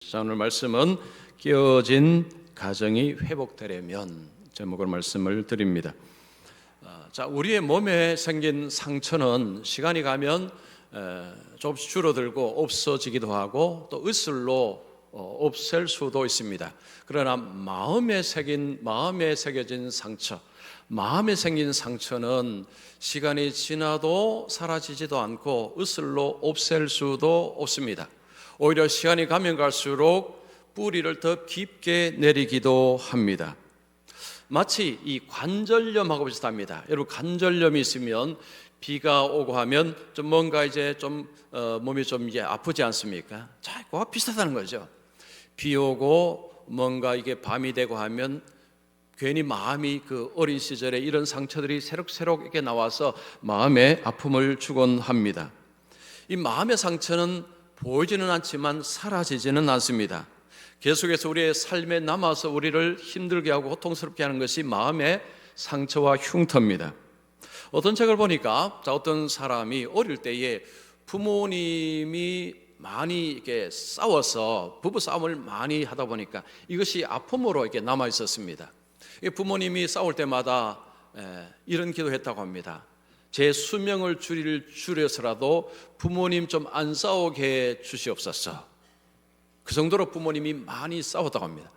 자, 오늘 말씀은 깨어진 가정이 회복되려면 제목으로 말씀을 드립니다. 자, 우리의 몸에 생긴 상처는 시간이 가면 조금씩 줄어들고 없어지기도 하고 또 의술로 없앨 수도 있습니다. 그러나 마음에 새겨진 상처, 마음에 생긴 상처는 시간이 지나도 사라지지도 않고 의술로 없앨 수도 없습니다. 오히려 시간이 가면 갈수록 뿌리를 더 깊게 내리기도 합니다. 마치 이 관절염하고 비슷합니다. 여러분, 관절염이 있으면 비가 오고 하면 좀 뭔가 이제 몸이 좀 이제 아프지 않습니까? 자, 그와 비슷하다는 거죠. 비 오고 뭔가 이게 밤이 되고 하면 괜히 마음이 그 어린 시절에 이런 상처들이 새록새록 이렇게 나와서 마음에 아픔을 주곤 합니다. 이 마음의 상처는 보이지는 않지만 사라지지는 않습니다. 계속해서 우리의 삶에 남아서 우리를 힘들게 하고 고통스럽게 하는 것이 마음의 상처와 흉터입니다. 어떤 책을 보니까 어떤 사람이 어릴 때에 부모님이 많이 이렇게 싸워서 부부 싸움을 많이 하다 보니까 이것이 아픔으로 이렇게 남아 있었습니다. 부모님이 싸울 때마다 이런 기도했다고 합니다. 제 수명을 줄여서라도 부모님 좀 안 싸우게 해 주시옵소서. 그 정도로 부모님이 많이 싸웠다고 합니다.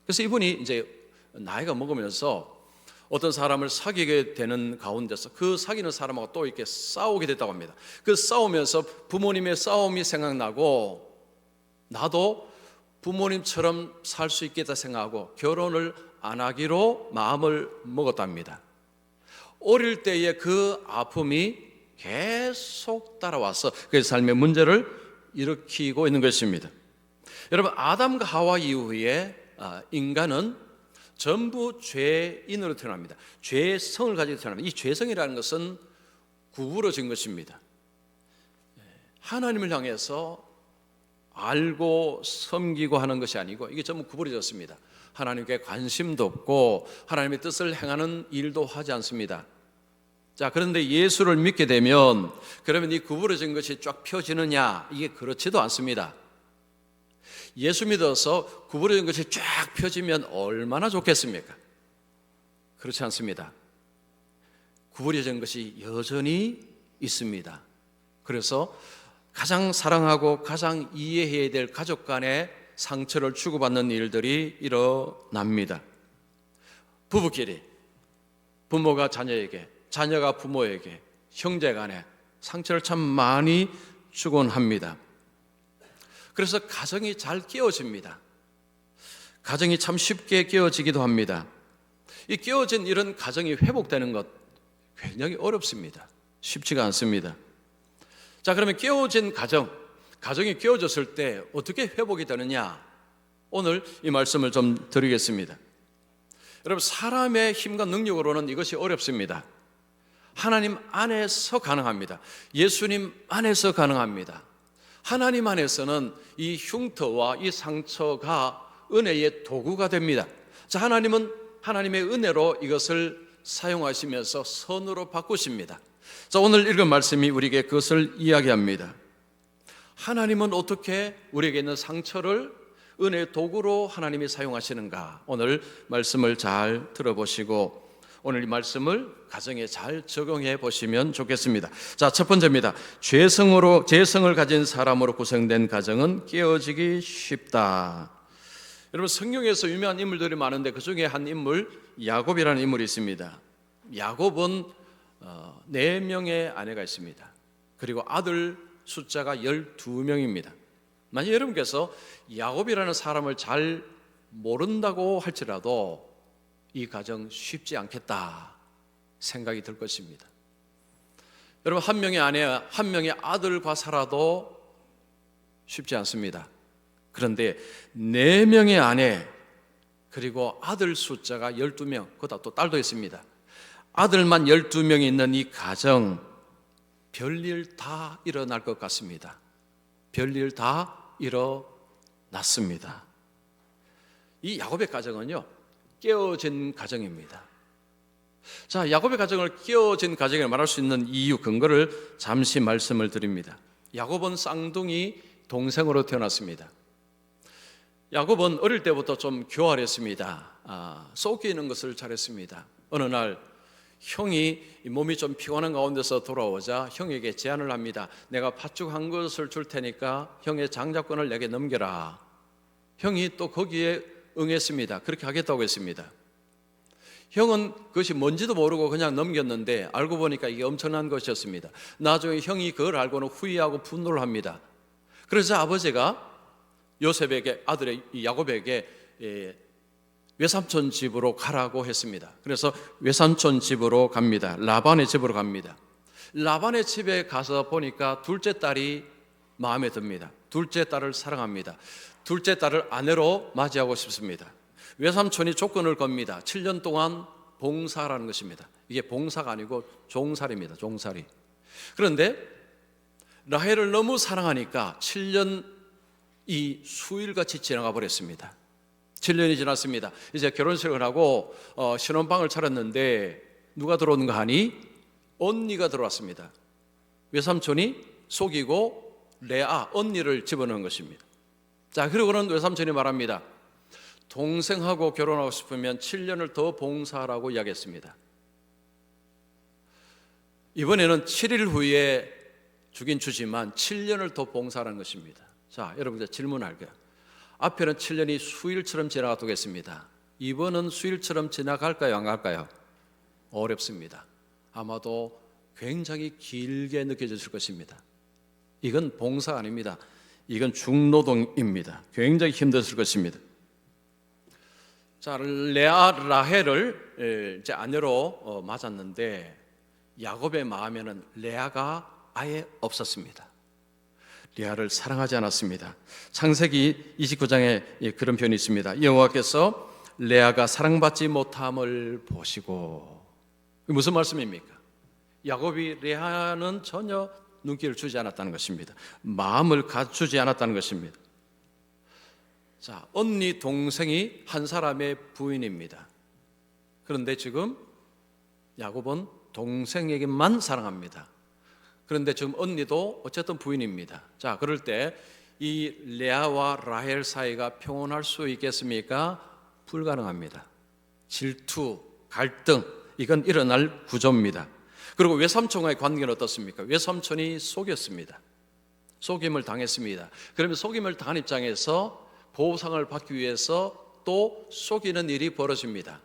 그래서 이분이 이제 나이가 먹으면서 어떤 사람을 사귀게 되는 가운데서 그 사귀는 사람하고 또 이렇게 싸우게 됐다고 합니다. 그 싸우면서 부모님의 싸움이 생각나고 나도 부모님처럼 살 수 있겠다 생각하고 결혼을 안 하기로 마음을 먹었답니다. 어릴 때의 그 아픔이 계속 따라와서 그 삶의 문제를 일으키고 있는 것입니다. 여러분, 아담과 하와 이후에 인간은 전부 죄인으로 태어납니다. 죄성을 가지고 태어납니다. 이 죄성이라는 것은 구부러진 것입니다. 하나님을 향해서 알고 섬기고 하는 것이 아니고 이게 전부 구부러졌습니다. 하나님께 관심도 없고 하나님의 뜻을 행하는 일도 하지 않습니다. 자, 그런데 예수를 믿게 되면 그러면 이 구부러진 것이 쫙 펴지느냐? 이게 그렇지도 않습니다. 예수 믿어서 구부러진 것이 쫙 펴지면 얼마나 좋겠습니까? 그렇지 않습니다. 구부러진 것이 여전히 있습니다. 그래서 가장 사랑하고 가장 이해해야 될 가족 간의 상처를 주고받는 일들이 일어납니다. 부부끼리, 부모가 자녀에게, 자녀가 부모에게, 형제 간에 상처를 참 많이 주곤 합니다. 그래서 가정이 잘 깨어집니다. 가정이 참 쉽게 깨어지기도 합니다. 이 깨어진 이런 가정이 회복되는 것 굉장히 어렵습니다. 쉽지가 않습니다. 자, 그러면 깨어진 가정이 깨어졌을 때 어떻게 회복이 되느냐? 오늘 이 말씀을 좀 드리겠습니다. 여러분, 사람의 힘과 능력으로는 이것이 어렵습니다. 하나님 안에서 가능합니다. 예수님 안에서 가능합니다. 하나님 안에서는 이 흉터와 이 상처가 은혜의 도구가 됩니다. 자, 하나님은 하나님의 은혜로 이것을 사용하시면서 선으로 바꾸십니다. 자, 오늘 읽은 말씀이 우리에게 그것을 이야기합니다. 하나님은 어떻게 우리에게 있는 상처를 은혜의 도구로 하나님이 사용하시는가? 오늘 말씀을 잘 들어보시고 오늘 이 말씀을 가정에 잘 적용해 보시면 좋겠습니다. 자, 첫 번째입니다. 죄성을 가진 사람으로 구성된 가정은 깨어지기 쉽다. 여러분, 성경에서 유명한 인물들이 많은데 그 중에 한 인물, 야곱이라는 인물이 있습니다. 야곱은 4명의 아내가 있습니다. 그리고 아들 숫자가 12명입니다. 만약 여러분께서 야곱이라는 사람을 잘 모른다고 할지라도 이 가정 쉽지 않겠다 생각이 들 것입니다. 여러분, 한 명의 아내, 한 명의 아들과 살아도 쉽지 않습니다. 그런데 4명의 아내 그리고 아들 숫자가 12명, 그보다 또 딸도 있습니다. 아들만 12명이 있는 이 가정, 별일 다 일어날 것 같습니다. 별일 다 일어났습니다. 이 야곱의 가정은요, 깨어진 가정입니다. 자, 야곱의 가정을 깨어진 가정이라고 말할 수 있는 이유, 근거를 잠시 말씀을 드립니다. 야곱은 쌍둥이 동생으로 태어났습니다. 야곱은 어릴 때부터 좀 교활했습니다. 속이는 것을 잘했습니다. 어느 날 형이 몸이 좀 피곤한 가운데서 돌아오자 형에게 제안을 합니다. 내가 팥죽 것을 줄 테니까 형의 장자권을 내게 넘겨라. 형이 또 거기에 응했습니다. 그렇게 하겠다고 했습니다. 형은 그것이 뭔지도 모르고 그냥 넘겼는데 알고 보니까 이게 엄청난 것이었습니다. 나중에 형이 그걸 알고는 후회하고 분노를 합니다. 그래서 아버지가 요셉에게, 아들의 야곱에게 외삼촌 집으로 가라고 했습니다. 그래서 외삼촌 집으로 갑니다. 라반의 집으로 갑니다. 라반의 집에 가서 보니까 둘째 딸이 마음에 듭니다. 둘째 딸을 사랑합니다. 둘째 딸을 아내로 맞이하고 싶습니다. 외삼촌이 조건을 겁니다. 7년 동안 봉사라는 것입니다. 이게 봉사가 아니고 종살이입니다. 종살이. 그런데 라헬을 너무 사랑하니까 7년이 수일같이 지나가 버렸습니다. 7년이 지났습니다. 이제 결혼식을 하고 신혼방을 차렸는데 누가 들어오는가 하니 언니가 들어왔습니다. 외삼촌이 속이고 레아 언니를 집어넣은 것입니다. 자, 그러고는 외삼촌이 말합니다. 동생하고 결혼하고 싶으면 7년을 더 봉사하라고 이야기했습니다. 이번에는 7일 후에 주긴 주지만 7년을 더 봉사하는 것입니다. 자, 여러분들 질문할게요. 앞에는 7년이 수일처럼 지나가겠습니다. 이번은 수일처럼 지나갈까요? 안 갈까요? 어렵습니다. 아마도 굉장히 길게 느껴졌을 것입니다. 이건 봉사 아닙니다. 이건 중노동입니다. 굉장히 힘들었을 것입니다. 자, 레아 라헬을 이제 아내로 맞았는데 야곱의 마음에는 레아가 아예 없었습니다. 레아를 사랑하지 않았습니다. 창세기 29장에 그런 표현이 있습니다. 여호와께서 레아가 사랑받지 못함을 보시고, 무슨 말씀입니까? 야곱이 레아는 전혀 눈길을 주지 않았다는 것입니다. 마음을 갖추지 않았다는 것입니다. 자, 언니 동생이 한 사람의 부인입니다. 그런데 지금 야곱은 동생에게만 사랑합니다. 그런데 지금 언니도 어쨌든 부인입니다. 자, 그럴 때 이 레아와 라헬 사이가 평온할 수 있겠습니까? 불가능합니다. 질투, 갈등, 이건 일어날 구조입니다. 그리고 외삼촌과의 관계는 어떻습니까? 외삼촌이 속였습니다. 속임을 당했습니다. 그러면 속임을 당한 입장에서 보상을 받기 위해서 또 속이는 일이 벌어집니다.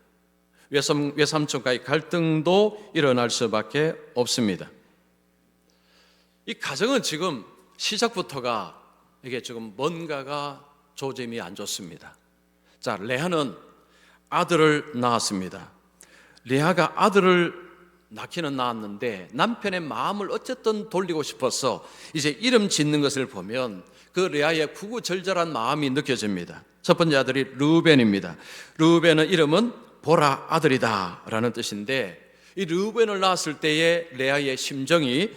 외삼촌과의 갈등도 일어날 수밖에 없습니다. 이 가정은 지금 시작부터가 이게 지금 뭔가가 조짐이 안 좋습니다. 자, 레아는 아들을 낳았습니다. 레아가 아들을 낳기는 낳았는데 남편의 마음을 어쨌든 돌리고 싶어서 이제 이름 짓는 것을 보면 그 레아의 구구절절한 마음이 느껴집니다. 첫 번째 아들이 르우벤입니다. 르우벤의 이름은 보라 아들이다 라는 뜻인데, 이 르우벤을 낳았을 때의 레아의 심정이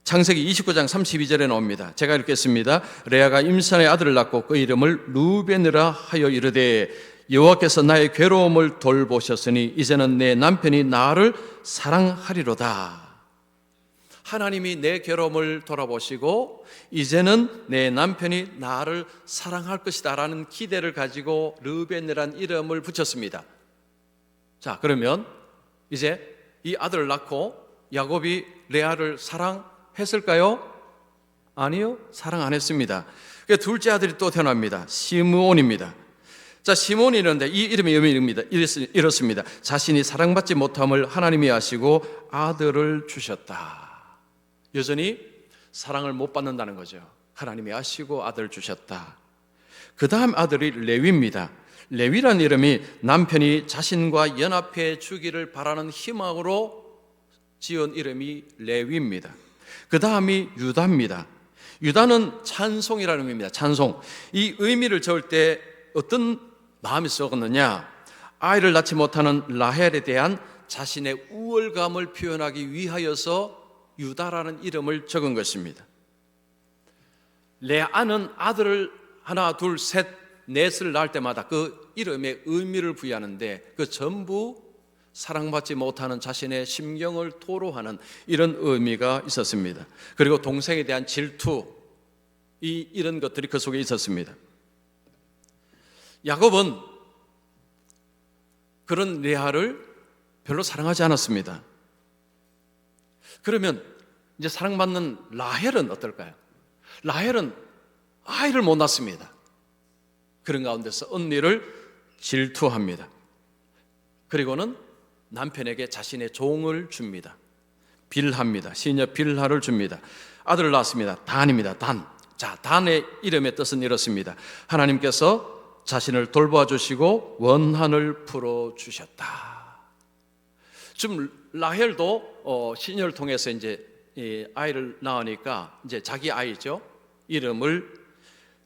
창세기 29장 32절에 나옵니다. 제가 읽겠습니다. 레아가 임산의 아들을 낳고 그 이름을 르우벤이라 하여 이르되 여호와께서 나의 괴로움을 돌보셨으니 이제는 내 남편이 나를 사랑하리로다. 하나님이 내 괴로움을 돌아보시고 이제는 내 남편이 나를 사랑할 것이다 라는 기대를 가지고 르우벤이라는 이름을 붙였습니다. 자, 그러면 이제 이 아들을 낳고 야곱이 레아를 사랑했을까요? 아니요, 사랑 안 했습니다. 둘째 아들이 또 태어납니다. 시므온입니다. 자, 시몬이 이런데 이 이름의 의미입니다. 이렇습니다. 자신이 사랑받지 못함을 하나님이 아시고 아들을 주셨다. 여전히 사랑을 못 받는다는 거죠. 하나님이 아시고 아들을 주셨다. 그 다음 아들이 레위입니다. 레위라는 이름이 남편이 자신과 연합해 주기를 바라는 희망으로 지은 이름이 레위입니다. 그 다음이 유다입니다. 유다는 찬송이라는 의미입니다. 찬송. 이 의미를 적을 때 어떤 마음이 썩었느냐? 아이를 낳지 못하는 라헬에 대한 자신의 우월감을 표현하기 위하여서 유다라는 이름을 적은 것입니다. 레아는 아들을 하나, 둘, 셋, 넷을 낳을 때마다 그 이름에 의미를 부여하는데 그 전부 사랑받지 못하는 자신의 심경을 토로하는 이런 의미가 있었습니다. 그리고 동생에 대한 질투, 이런 것들이 그 속에 있었습니다. 야곱은 그런 레아를 별로 사랑하지 않았습니다. 그러면 이제 사랑받는 라헬은 어떨까요? 라헬은 아이를 못 낳습니다. 그런 가운데서 언니를 질투합니다. 그리고는 남편에게 자신의 종을 줍니다. 빌하입니다. 시녀 빌하를 줍니다. 아들을 낳았습니다. 단입니다. 단. 자, 단의 이름의 뜻은 이렇습니다. 하나님께서 자신을 돌보아 주시고 원한을 풀어 주셨다. 지금 라헬도 시녀를 통해서 이제 아이를 낳으니까 이제 자기 아이죠. 이름을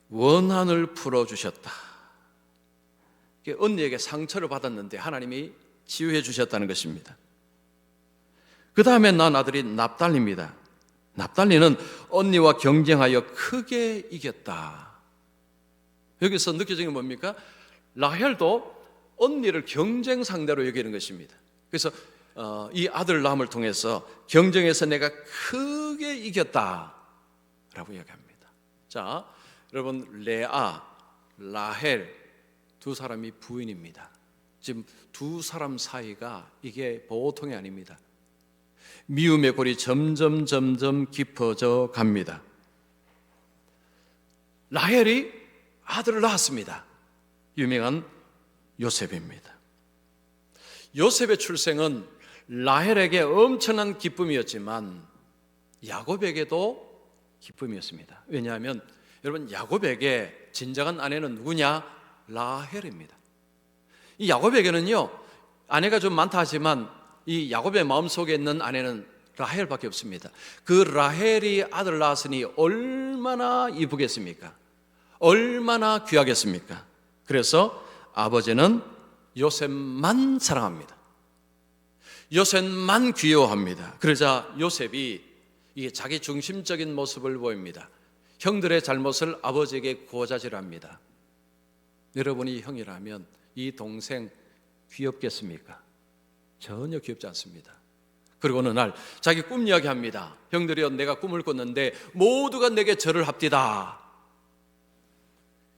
원한을 풀어 주셨다. 언니에게 상처를 받았는데 하나님이 치유해 주셨다는 것입니다. 그 다음에 낳은 아들이 납달리입니다. 납달리는 언니와 경쟁하여 크게 이겼다. 여기서 느껴지는 게 뭡니까? 라헬도 언니를 경쟁 상대로 여기는 것입니다. 그래서 이 아들 낳음을 통해서 경쟁에서 내가 크게 이겼다라고 이야기합니다. 자, 여러분, 레아, 라헬 두 사람이 부인입니다. 지금 두 사람 사이가 이게 보통이 아닙니다. 미움의 골이 점점 깊어져 갑니다. 라헬이 아들을 낳았습니다. 유명한 요셉입니다. 요셉의 출생은 라헬에게 엄청난 기쁨이었지만 야곱에게도 기쁨이었습니다. 왜냐하면 여러분, 야곱에게 진정한 아내는 누구냐? 라헬입니다. 이 야곱에게는요, 아내가 좀 많다 하지만 이 야곱의 마음속에 있는 아내는 라헬밖에 없습니다. 그 라헬이 아들을 낳았으니 얼마나 이쁘겠습니까? 얼마나 귀하겠습니까? 그래서 아버지는 요셉만 사랑합니다. 요셉만 귀여워합니다. 그러자 요셉이 이 자기 중심적인 모습을 보입니다. 형들의 잘못을 아버지에게 고자질합니다. 여러분이 형이라면 이 동생 귀엽겠습니까? 전혀 귀엽지 않습니다. 그리고 어느 날 자기 꿈 이야기합니다. 형들이여, 내가 꿈을 꿨는데 모두가 내게 절을 합디다.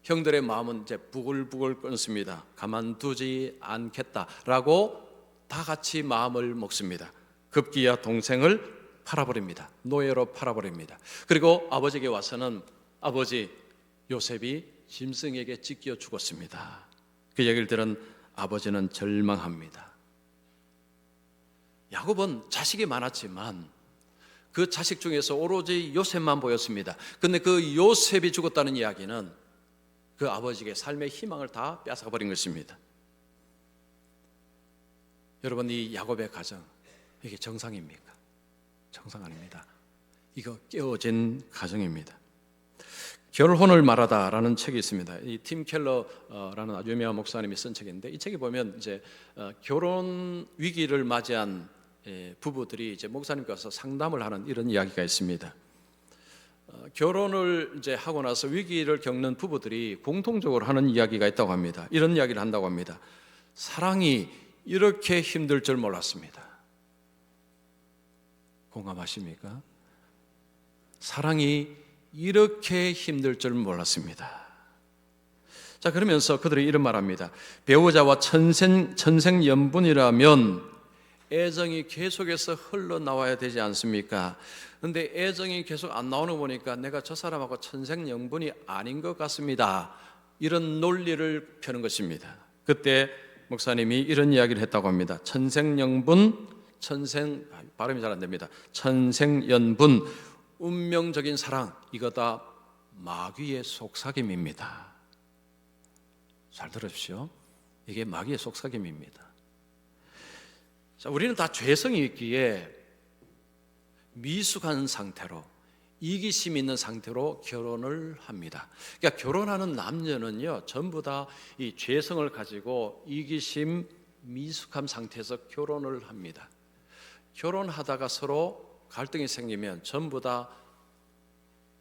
형들의 마음은 이제 부글부글 끓습니다. 가만두지 않겠다라고 다 같이 마음을 먹습니다. 급기야 동생을 팔아버립니다. 노예로 팔아버립니다. 그리고 아버지에게 와서는 아버지, 요셉이 짐승에게 찢겨 죽었습니다. 그 얘기를 들은 아버지는 절망합니다. 야곱은 자식이 많았지만 그 자식 중에서 오로지 요셉만 보였습니다. 그런데 그 요셉이 죽었다는 이야기는 그 아버지에게 삶의 희망을 다 뺏어버린 것입니다. 여러분, 이 야곱의 가정, 이게 정상입니까? 정상 아닙니다. 이거 깨어진 가정입니다. 결혼을 말하다라는 책이 있습니다. 이 팀 켈러라는 아주 유명한 목사님이 쓴 책인데, 이 책에 보면 이제 결혼 위기를 맞이한 부부들이 이제 목사님께 와서 상담을 하는 이런 이야기가 있습니다. 결혼을 이제 하고 나서 위기를 겪는 부부들이 공통적으로 하는 이야기가 있다고 합니다. 이런 이야기를 한다고 합니다. 사랑이 이렇게 힘들 줄 몰랐습니다. 공감하십니까? 사랑이 이렇게 힘들 줄 몰랐습니다. 자, 그러면서 그들이 이런 말합니다. 배우자와 천생연분이라면 애정이 계속해서 흘러나와야 되지 않습니까? 그런데 애정이 계속 안 나오는 거 보니까 내가 저 사람하고 천생연분이 아닌 것 같습니다. 이런 논리를 펴는 것입니다. 그때 목사님이 이런 이야기를 했다고 합니다. 발음이 잘 안 됩니다. 천생연분, 운명적인 사랑, 이거 다 마귀의 속삭임입니다. 잘 들으십시오. 이게 마귀의 속삭임입니다. 자, 우리는 다 죄성이 있기에 미숙한 상태로, 이기심 있는 상태로 결혼을 합니다. 그러니까 결혼하는 남녀는요, 전부 다 이 죄성을 가지고 이기심, 미숙한 상태에서 결혼을 합니다. 결혼하다가 서로 갈등이 생기면 전부 다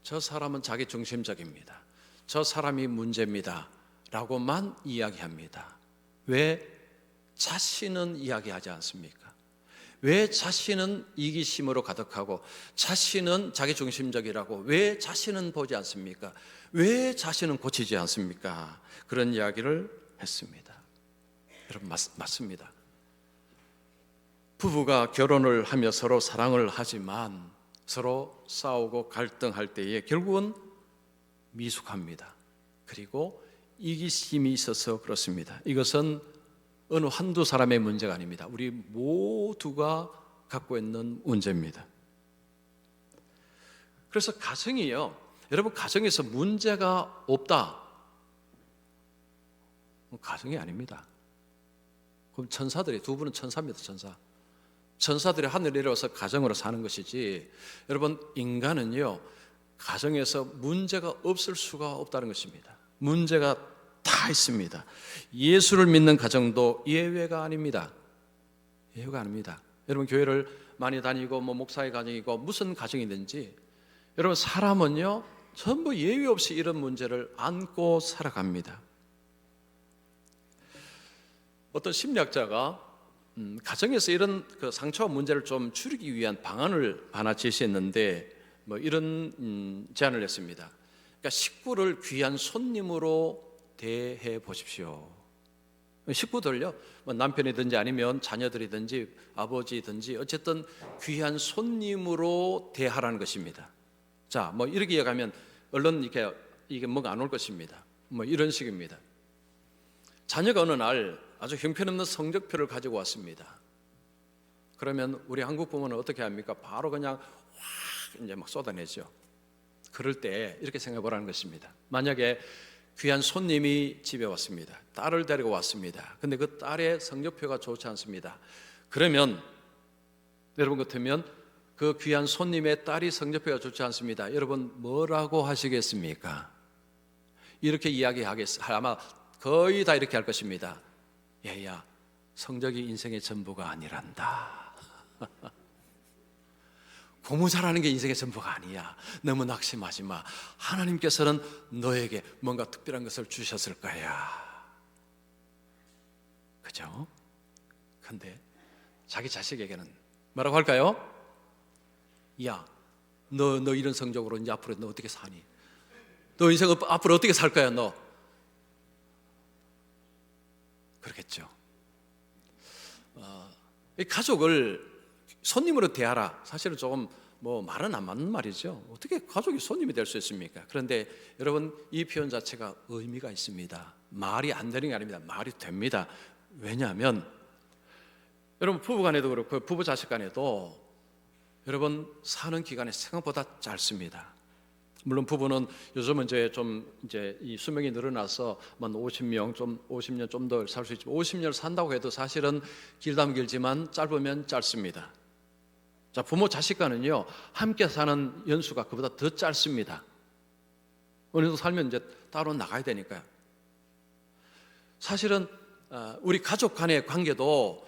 저 사람은 자기 중심적입니다. 저 사람이 문제입니다. 라고만 이야기합니다. 왜? 자신은 이야기하지 않습니까? 왜 자신은 이기심으로 가득하고 자신은 자기중심적이라고 왜 자신은 보지 않습니까? 왜 자신은 고치지 않습니까? 그런 이야기를 했습니다. 여러분 맞습니다. 부부가 결혼을 하며 서로 사랑을 하지만 서로 싸우고 갈등할 때에 결국은 미숙합니다. 그리고 이기심이 있어서 그렇습니다. 이것은 어느 한두 사람의 문제가 아닙니다. 우리 모두가 갖고 있는 문제입니다. 그래서 가정이요, 여러분 가정에서 문제가 없다, 가정이 아닙니다. 그럼 천사들이, 두 분은 천사입니다. 천사들이 하늘에 내려와서 가정으로 사는 것이지, 여러분 인간은요 가정에서 문제가 없을 수가 없다는 것입니다. 문제가 다 있습니다. 예수를 믿는 가정도 예외가 아닙니다. 예외가 아닙니다. 여러분 교회를 많이 다니고 목사의 가정이고 무슨 가정이든지 여러분 사람은요 전부 예외 없이 이런 문제를 안고 살아갑니다. 어떤 심리학자가 가정에서 이런 그 상처와 문제를 좀 줄이기 위한 방안을 하나 제시했는데 이런 제안을 했습니다. 그러니까 식구를 귀한 손님으로 대해 보십시오. 식구들요, 남편이든지 아니면 자녀들이든지 아버지든지 어쨌든 귀한 손님으로 대하라는 것입니다. 자, 이렇게 이야기하면 얼른 이게 뭐가 안 올 것입니다. 이런 식입니다. 자녀가 어느 날 아주 형편없는 성적표를 가지고 왔습니다. 그러면 우리 한국 부모는 어떻게 합니까? 바로 그냥 확 이제 막 쏟아내죠. 그럴 때 이렇게 생각해 보라는 것입니다. 만약에 귀한 손님이 집에 왔습니다. 딸을 데리고 왔습니다. 근데 그 딸의 성적표가 좋지 않습니다. 그러면 여러분 같으면 그 귀한 손님의 딸이 성적표가 좋지 않습니다. 여러분 뭐라고 하시겠습니까? 이렇게 아마 거의 다 이렇게 할 것입니다. 얘야, 성적이 인생의 전부가 아니란다. 공부 잘하는 게 인생의 전부가 아니야. 너무 낙심하지 마. 하나님께서는 너에게 뭔가 특별한 것을 주셨을 거야. 그죠? 근데 자기 자식에게는 뭐라고 할까요? 야, 너 이런 성적으로 이제 앞으로 너 어떻게 사니? 너 인생 앞으로 어떻게 살 거야, 너? 그렇겠죠. 이 가족을 손님으로 대하라. 사실은 조금 말은 안 맞는 말이죠. 어떻게 가족이 손님이 될 수 있습니까? 그런데 여러분 이 표현 자체가 의미가 있습니다. 말이 안 되는 게 아닙니다. 말이 됩니다. 왜냐하면 여러분 부부간에도 그렇고 부부 자식 간에도 여러분 사는 기간이 생각보다 짧습니다. 물론 부부는 요즘은 이제 이 수명이 늘어나서 50년 좀 더 살 수 있지만 50년을 산다고 해도 사실은 길다면 길지만 짧으면 짧습니다. 자, 부모 자식 간은요 함께 사는 연수가 그보다 더 짧습니다. 어느 정도 살면 이제 따로 나가야 되니까요. 사실은 우리 가족 간의 관계도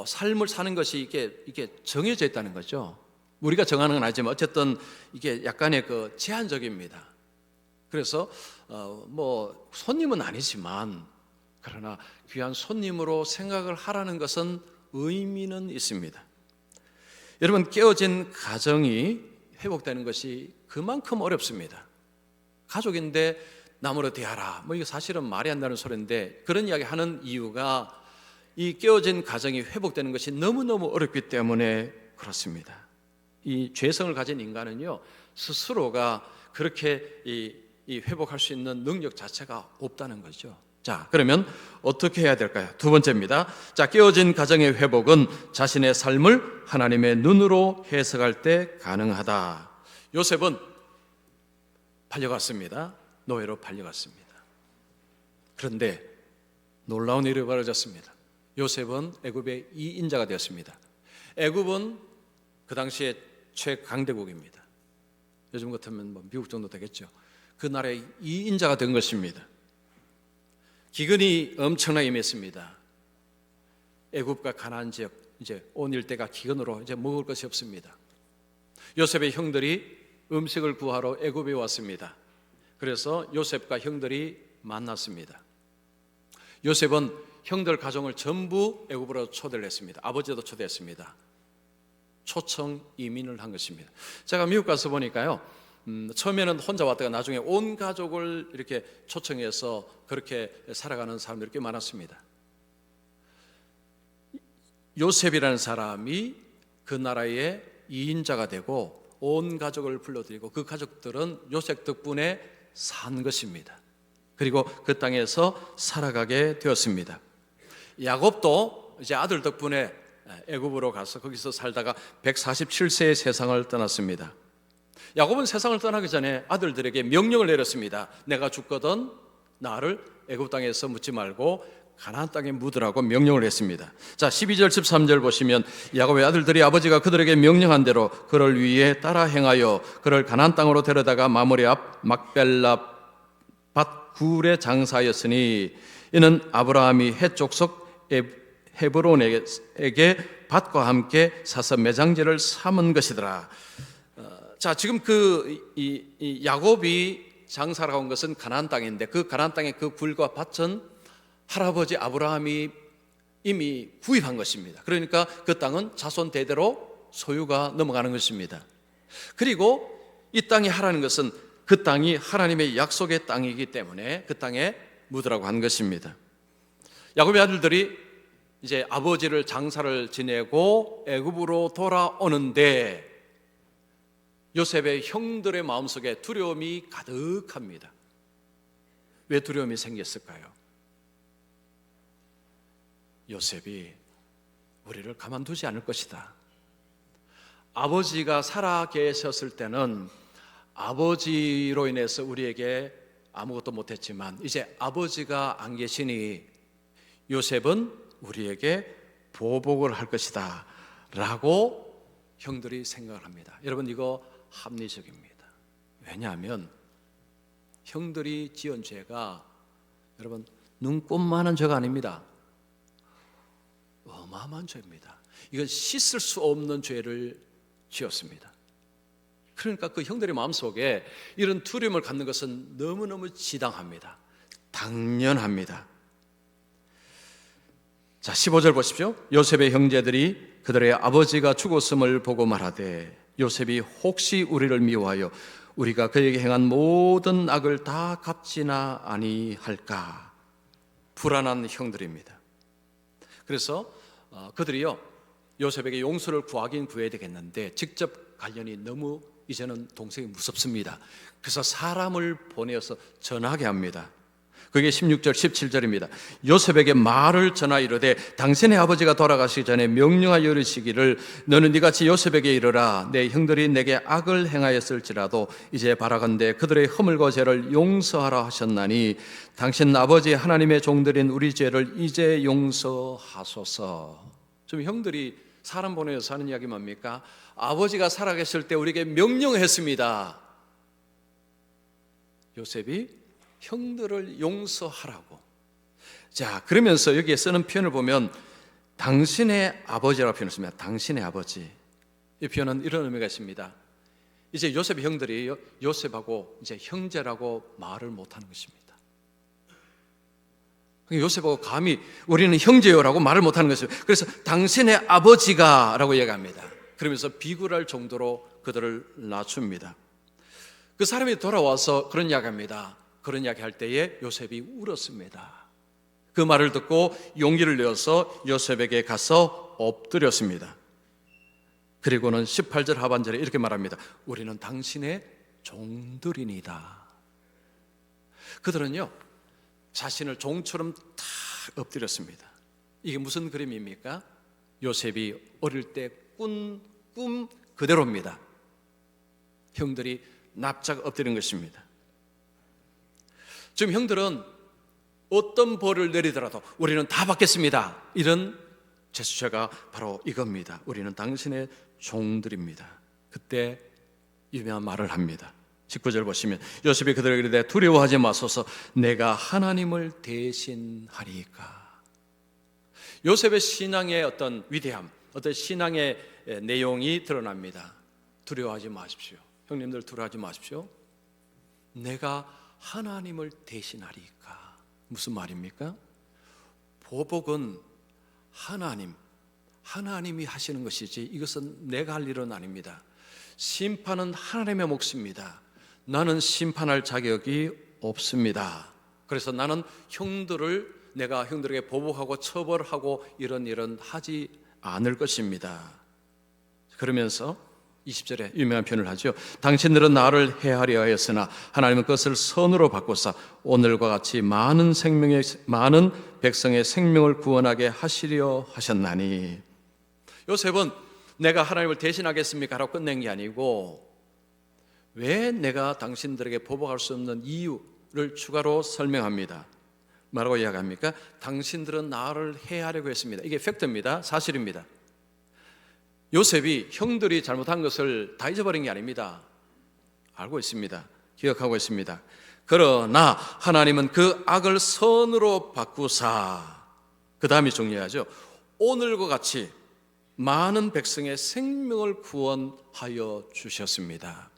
삶을 사는 것이 이게 정해져 있다는 거죠. 우리가 정하는 건 아니지만 어쨌든 이게 약간의 제한적입니다. 그래서 손님은 아니지만 그러나 귀한 손님으로 생각을 하라는 것은 의미는 있습니다. 여러분 깨어진 가정이 회복되는 것이 그만큼 어렵습니다. 가족인데 남으로 대하라. 이게 사실은 말이 안 되는 소리인데 그런 이야기 하는 이유가 이 깨어진 가정이 회복되는 것이 너무너무 어렵기 때문에 그렇습니다. 이 죄성을 가진 인간은요 스스로가 그렇게 이 회복할 수 있는 능력 자체가 없다는 거죠. 자, 그러면 어떻게 해야 될까요? 두 번째입니다. 자, 깨어진 가정의 회복은 자신의 삶을 하나님의 눈으로 해석할 때 가능하다. 요셉은 팔려갔습니다. 노예로 팔려갔습니다. 그런데 놀라운 일이 벌어졌습니다. 요셉은 애굽의 2인자가 되었습니다. 애굽은 그 당시에 최강대국입니다. 요즘 같으면 미국 정도 되겠죠. 그 나라의 2인자가 된 것입니다. 기근이 엄청나게 임했습니다. 애굽과 가나안 지역 이제 온 일대가 기근으로 이제 먹을 것이 없습니다. 요셉의 형들이 음식을 구하러 애굽에 왔습니다. 그래서 요셉과 형들이 만났습니다. 요셉은 형들 가정을 전부 애굽으로 초대를 했습니다. 아버지도 초대했습니다. 초청 이민을 한 것입니다. 제가 미국 가서 보니까요, 처음에는 혼자 왔다가 나중에 온 가족을 이렇게 초청해서 그렇게 살아가는 사람들이 꽤 많았습니다. 요셉이라는 사람이 그 나라의 2인자가 되고 온 가족을 불러들이고 그 가족들은 요셉 덕분에 산 것입니다. 그리고 그 땅에서 살아가게 되었습니다. 야곱도 이제 아들 덕분에 애굽으로 가서 거기서 살다가 147세에 세상을 떠났습니다. 야곱은 세상을 떠나기 전에 아들들에게 명령을 내렸습니다. 내가 죽거든 나를 애굽 땅에서 묻지 말고 가나안 땅에 묻으라고 명령을 했습니다. 자, 12절 13절 보시면 야곱의 아들들이 아버지가 그들에게 명령한 대로 그를 위해 따라 행하여 그를 가나안 땅으로 데려다가 마므리 앞 막벨라 밭 굴에 장사하였으니 이는 아브라함이 헷 족속 헤브론에게 밭과 함께 사서 매장지를 삼은 것이더라. 자, 지금 이 야곱이 장사라고 한 것은 가나안 땅인데 그 가나안 땅의 그 굴과 밭은 할아버지 아브라함이 이미 구입한 것입니다. 그러니까 그 땅은 자손 대대로 소유가 넘어가는 것입니다. 그리고 이 땅이 하라는 것은 그 땅이 하나님의 약속의 땅이기 때문에 그 땅에 묻으라고 한 것입니다. 야곱의 아들들이 이제 아버지를 장사를 지내고 애굽으로 돌아오는데 요셉의 형들의 마음속에 두려움이 가득합니다. 왜 두려움이 생겼을까요? 요셉이 우리를 가만두지 않을 것이다. 아버지가 살아 계셨을 때는 아버지로 인해서 우리에게 아무것도 못했지만 이제 아버지가 안 계시니 요셉은 우리에게 보복을 할 것이다 라고 형들이 생각을 합니다. 여러분, 이거 합리적입니다. 왜냐하면 형들이 지은 죄가 여러분 눈꼽만한 죄가 아닙니다. 어마어마한 죄입니다. 이건 씻을 수 없는 죄를 지었습니다. 그러니까 그 형들의 마음속에 이런 두려움을 갖는 것은 너무너무 지당합니다. 당연합니다. 자, 15절 보십시오. 요셉의 형제들이 그들의 아버지가 죽었음을 보고 말하되 요셉이 혹시 우리를 미워하여 우리가 그에게 행한 모든 악을 다 갚지나 아니할까? 불안한 형들입니다. 그래서 그들이요 요셉에게 용서를 구하긴 구해야 되겠는데 직접 관련이 너무 이제는 동생이 무섭습니다. 그래서 사람을 보내어서 전하게 합니다. 그게 16절 17절입니다. 요셉에게 말을 전하 이르되 당신의 아버지가 돌아가시기 전에 명령하여 이르시기를 너는 이같이 요셉에게 이르라 내 형들이 내게 악을 행하였을지라도 이제 바라건대 그들의 허물과 죄를 용서하라 하셨나니 당신 아버지 하나님의 종들인 우리 죄를 이제 용서하소서. 좀 형들이 사람 보내서 하는 이야기 뭡니까? 아버지가 살아계실 때 우리에게 명령했습니다. 요셉이 형들을 용서하라고. 자, 그러면서 여기에 쓰는 표현을 보면 당신의 아버지라고 표현했습니다. 당신의 아버지. 이 표현은 이런 의미가 있습니다. 이제 요셉의 형들이 요셉하고 이제 형제라고 말을 못하는 것입니다. 요셉하고 감히 우리는 형제요라고 말을 못하는 것입니다. 그래서 당신의 아버지가 라고 얘기합니다. 그러면서 비굴할 정도로 그들을 낮춥니다. 그 사람이 돌아와서 그런 이야기합니다. 그런 이야기 할 때에 요셉이 울었습니다. 그 말을 듣고 용기를 내어서 요셉에게 가서 엎드렸습니다. 그리고는 18절 하반절에 이렇게 말합니다. 우리는 당신의 종들이니다. 그들은요 자신을 종처럼 다 엎드렸습니다. 이게 무슨 그림입니까? 요셉이 어릴 때 꾼 꿈 그대로입니다. 형들이 납작 엎드린 것입니다. 지금 형들은 어떤 벌을 내리더라도 우리는 다 받겠습니다. 이런 제스처가 바로 이겁니다. 우리는 당신의 종들입니다. 그때 유명한 말을 합니다. 19절 보시면 요셉이 그들에게 이르되 두려워하지 마소서 내가 하나님을 대신하리이까. 요셉의 신앙의 어떤 위대함, 어떤 신앙의 내용이 드러납니다. 두려워하지 마십시오. 형님들 두려워하지 마십시오. 내가 하나님을 대신하리이까. 무슨 말입니까? 보복은 하나님이 하시는 것이지 이것은 내가 할 일은 아닙니다. 심판은 하나님의 몫입니다. 나는 심판할 자격이 없습니다. 그래서 나는 내가 형들에게 보복하고 처벌하고 이런 일은 하지 않을 것입니다. 그러면서 20절에 유명한 표현을 하죠. 당신들은 나를 해하려 하였으나 하나님은 그것을 선으로 바꾸사 오늘과 같이 많은 백성의 생명을 구원하게 하시려 하셨나니. 요셉은 내가 하나님을 대신하겠습니까? 라고 끝낸 게 아니고 왜 내가 당신들에게 보복할 수 없는 이유를 추가로 설명합니다. 뭐라고 이야기합니까? 당신들은 나를 해하려고 했습니다. 이게 팩트입니다. 사실입니다. 요셉이 형들이 잘못한 것을 다 잊어버린 게 아닙니다. 알고 있습니다. 기억하고 있습니다. 그러나 하나님은 그 악을 선으로 바꾸사, 그 다음이 중요하죠. 오늘과 같이 많은 백성의 생명을 구원하여 주셨습니다.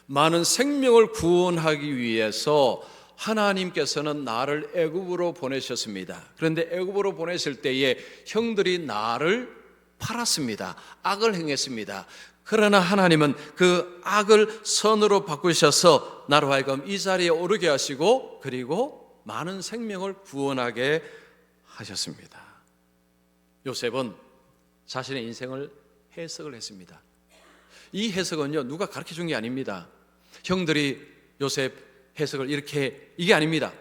많은 생명을 구원하기 위해서 하나님께서는 나를 애굽으로 보내셨습니다. 그런데 애굽으로 보내실 때에 형들이 나를 팔았습니다. 악을 행했습니다. 그러나 하나님은 그 악을 선으로 바꾸셔서 나로 하여금 이 자리에 오르게 하시고 그리고 많은 생명을 구원하게 하셨습니다. 요셉은 자신의 인생을 해석을 했습니다. 이 해석은요, 누가 가르쳐 준 게 아닙니다. 형들이 요셉 해석을 이게 아닙니다.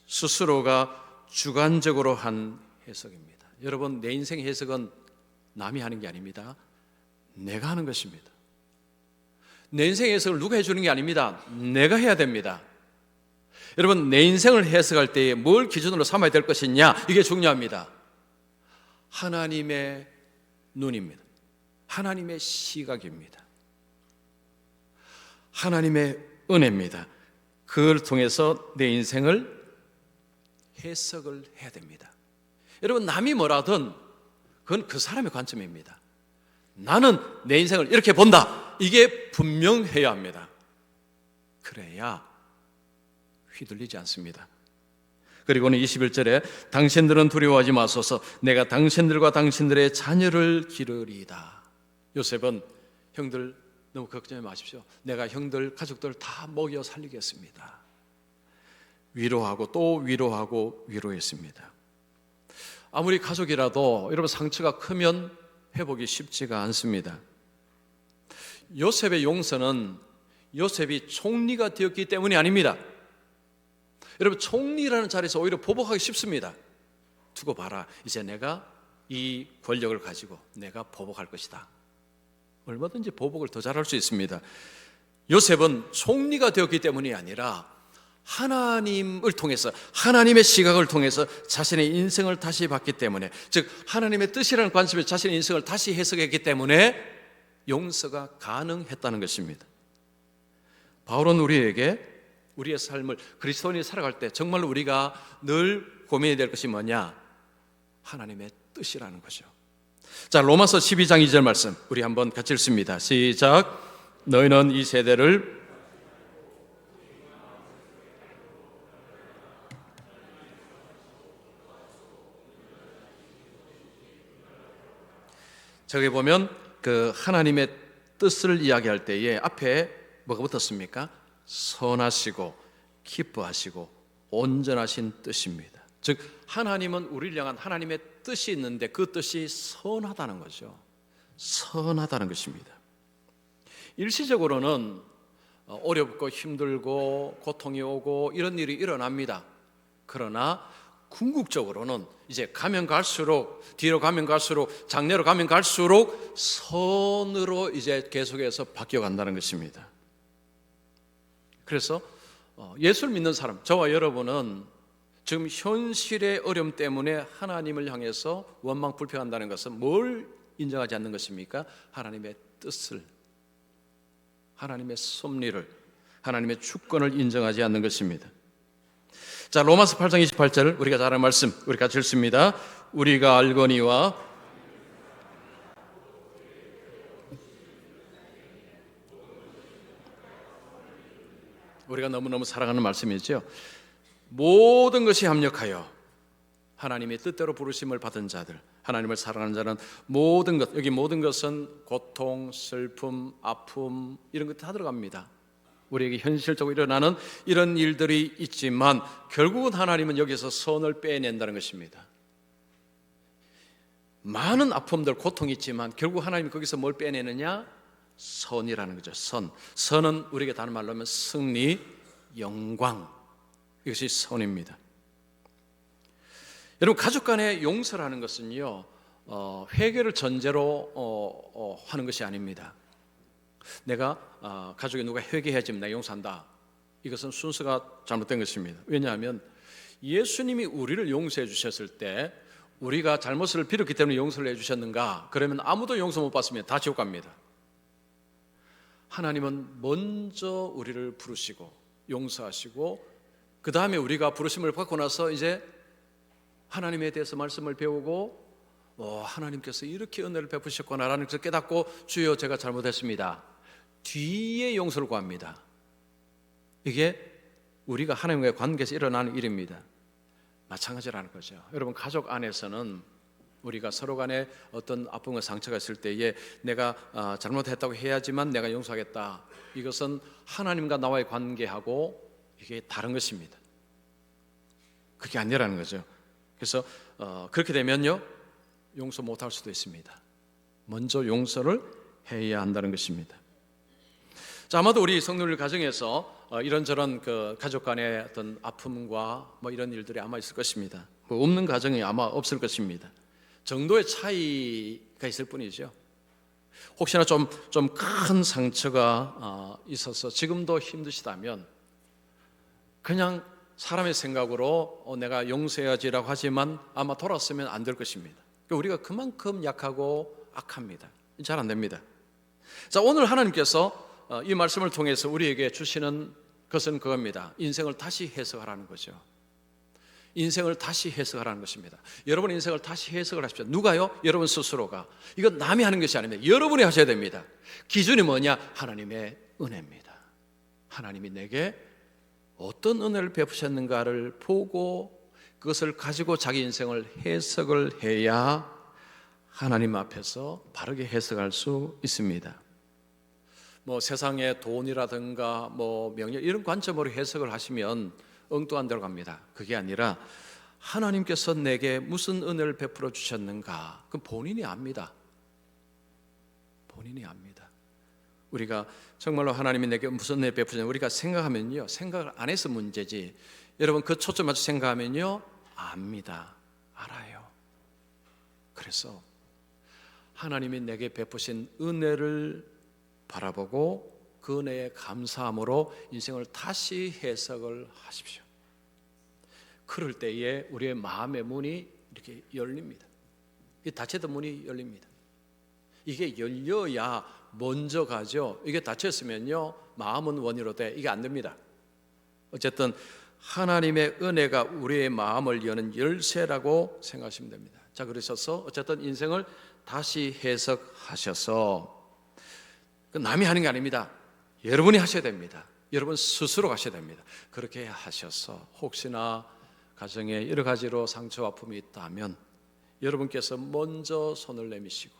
스스로가 주관적으로 한 해석입니다. 여러분, 내 인생 해석은 남이 하는 게 아닙니다. 내가 하는 것입니다. 내 인생 해석을 누가 해주는 게 아닙니다. 내가 해야 됩니다. 여러분, 내 인생을 해석할 때에 뭘 기준으로 삼아야 될 것이냐, 이게 중요합니다. 하나님의 눈입니다. 하나님의 시각입니다. 하나님의 은혜입니다. 그걸 통해서 내 인생을 해석을 해야 됩니다. 여러분, 남이 뭐라든 그건 그 사람의 관점입니다. 나는 내 인생을 이렇게 본다. 이게 분명해야 합니다. 그래야 휘둘리지 않습니다. 그리고는 21절에 당신들은 두려워하지 마소서 내가 당신들과 당신들의 자녀를 기르리이다. 요셉은 형들 너무 걱정하지 마십시오. 내가 형들 가족들 다 먹여 살리겠습니다. 위로하고 또 위로하고 위로했습니다. 아무리 가족이라도 여러분 상처가 크면 회복이 쉽지가 않습니다. 요셉의 용서는 요셉이 총리가 되었기 때문이 아닙니다. 여러분, 총리라는 자리에서 오히려 보복하기 쉽습니다. 두고 봐라, 이제 내가 이 권력을 가지고 내가 보복할 것이다. 얼마든지 보복을 더 잘할 수 있습니다. 요셉은 총리가 되었기 때문이 아니라 하나님을 통해서, 하나님의 시각을 통해서 자신의 인생을 다시 봤기 때문에, 즉 하나님의 뜻이라는 관점에서 자신의 인생을 다시 해석했기 때문에 용서가 가능했다는 것입니다. 바울은 우리에게 우리의 삶을 그리스도인이 살아갈 때 정말로 우리가 늘 고민해야 될 것이 뭐냐? 하나님의 뜻이라는 거죠. 자, 로마서 12장 2절 말씀 우리 한번 같이 읽습니다. 시작. 너희는 이 세대를 저기 보면 그 하나님의 뜻을 이야기할 때에 앞에 뭐가 붙었습니까? 선하시고 기뻐하시고 온전하신 뜻입니다. 즉 하나님은 우리를 향한 하나님의 뜻이 있는데 그 뜻이 선하다는 거죠. 선하다는 것입니다. 일시적으로는 어렵고 힘들고 고통이 오고 이런 일이 일어납니다. 그러나 궁극적으로는 이제 가면 갈수록, 뒤로 가면 갈수록, 장래로 가면 갈수록 선으로 이제 계속해서 바뀌어간다는 것입니다. 그래서 예수를 믿는 사람, 저와 여러분은 지금 현실의 어려움 때문에 하나님을 향해서 원망 불평한다는 것은 뭘 인정하지 않는 것입니까? 하나님의 뜻을, 하나님의 섭리를, 하나님의 주권을 인정하지 않는 것입니다. 자, 로마서 8장 28절 우리가 잘 아는 말씀 우리 같이 읽습니다. 우리가 알거니와 우리가 너무너무 사랑하는 말씀이죠. 모든 것이 합력하여 하나님의 뜻대로 부르심을 받은 자들, 하나님을 사랑하는 자는 모든 것, 여기 모든 것은 고통, 슬픔, 아픔 이런 것 다 들어갑니다. 우리에게 현실적으로 일어나는 이런 일들이 있지만 결국은 하나님은 여기서 선을 빼낸다는 것입니다. 많은 아픔들, 고통이 있지만 결국 하나님이 거기서 뭘 빼내느냐? 선이라는 거죠. 선은 우리에게 다른 말로 하면 승리, 영광, 이것이 선입니다. 여러분, 가족 간의 용서라는 것은요, 회개를 전제로 하는 것이 아닙니다. 내가 가족에 누가 회개해야지만 내가 용서한다, 이것은 순서가 잘못된 것입니다. 왜냐하면 예수님이 우리를 용서해 주셨을 때 우리가 잘못을 빌었기 때문에 용서를 해 주셨는가? 그러면 아무도 용서 못 받으면 다 지옥 갑니다. 하나님은 먼저 우리를 부르시고 용서하시고 그 다음에 우리가 부르심을 받고 나서 이제 하나님에 대해서 말씀을 배우고 하나님께서 이렇게 은혜를 베푸셨구나라는 것을 깨닫고 주여 제가 잘못했습니다, 뒤에 용서를 구합니다. 이게 우리가 하나님과의 관계에서 일어나는 일입니다. 마찬가지라는 거죠. 여러분, 가족 안에서는 우리가 서로 간에 어떤 아픔과 상처가 있을 때에 내가 잘못했다고 해야지만 내가 용서하겠다, 이것은 하나님과 나와의 관계하고 이게 다른 것입니다. 그게 아니라는 거죠. 그래서 그렇게 되면요, 용서 못할 수도 있습니다. 먼저 용서를 해야 한다는 것입니다. 자, 아마도 우리 성도들 가정에서 이런저런 그 가족 간의 어떤 아픔과 뭐 이런 일들이 아마 있을 것입니다. 없는 가정이 아마 없을 것입니다. 정도의 차이가 있을 뿐이죠. 혹시나 좀 큰 상처가 있어서 지금도 힘드시다면 그냥 사람의 생각으로 내가 용서해야지라고 하지만 아마 돌아서면 안 될 것입니다. 우리가 그만큼 약하고 악합니다. 잘 안 됩니다. 자, 오늘 하나님께서 이 말씀을 통해서 우리에게 주시는 것은 그겁니다. 인생을 다시 해석하라는 거죠. 인생을 다시 해석하라는 것입니다. 여러분 인생을 다시 해석을 하십시오. 누가요? 여러분 스스로가. 이건 남이 하는 것이 아닙니다. 여러분이 하셔야 됩니다. 기준이 뭐냐? 하나님의 은혜입니다. 하나님이 내게 어떤 은혜를 베푸셨는가를 보고 그것을 가지고 자기 인생을 해석을 해야 하나님 앞에서 바르게 해석할 수 있습니다. 뭐 세상의 돈이라든가 뭐 명예 이런 관점으로 해석을 하시면 엉뚱한 데로 갑니다. 그게 아니라 하나님께서 내게 무슨 은혜를 베풀어 주셨는가, 그건 본인이 압니다. 본인이 압니다. 우리가 정말로 하나님이 내게 무슨 은혜를 베푸셨는가 우리가 생각하면요, 생각을 안 해서 문제지, 여러분 그 초점 맞춰 생각하면요 압니다. 알아요. 그래서 하나님이 내게 베푸신 은혜를 바라보고 그 은혜에 감사함으로 인생을 다시 해석을 하십시오. 그럴 때에 우리의 마음의 문이 이렇게 열립니다. 이 닫혀있던 문이 열립니다. 이게 열려야 먼저 가죠. 이게 닫혔으면요 마음은 원이로 돼. 이게 안 됩니다. 어쨌든 하나님의 은혜가 우리의 마음을 여는 열쇠라고 생각하시면 됩니다. 자, 그러셔서 어쨌든 인생을 다시 해석하셔서 남이 하는 게 아닙니다. 여러분이 하셔야 됩니다. 여러분 스스로 하셔야 됩니다. 그렇게 하셔서 혹시나 가정에 여러 가지로 상처 아픔이 있다면 여러분께서 먼저 손을 내미시고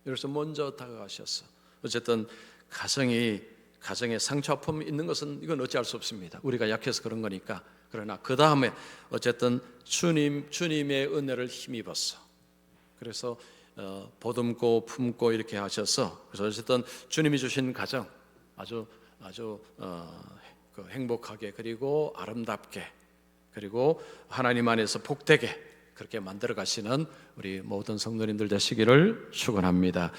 여기서 먼저 다가가셔서 어쨌든 가정에 상처 아픔이 있는 것은 이건 어찌할 수 없습니다. 우리가 약해서 그런 거니까. 그러나 그 다음에 어쨌든 주님의 은혜를 힘입어서 그래서 보듬고 품고 이렇게 하셔서 그래서 어쨌든 주님이 주신 가정 아주 행복하게 그리고 아름답게 그리고 하나님 안에서 복되게 그렇게 만들어 가시는 우리 모든 성도님들 되시기를 축원합니다.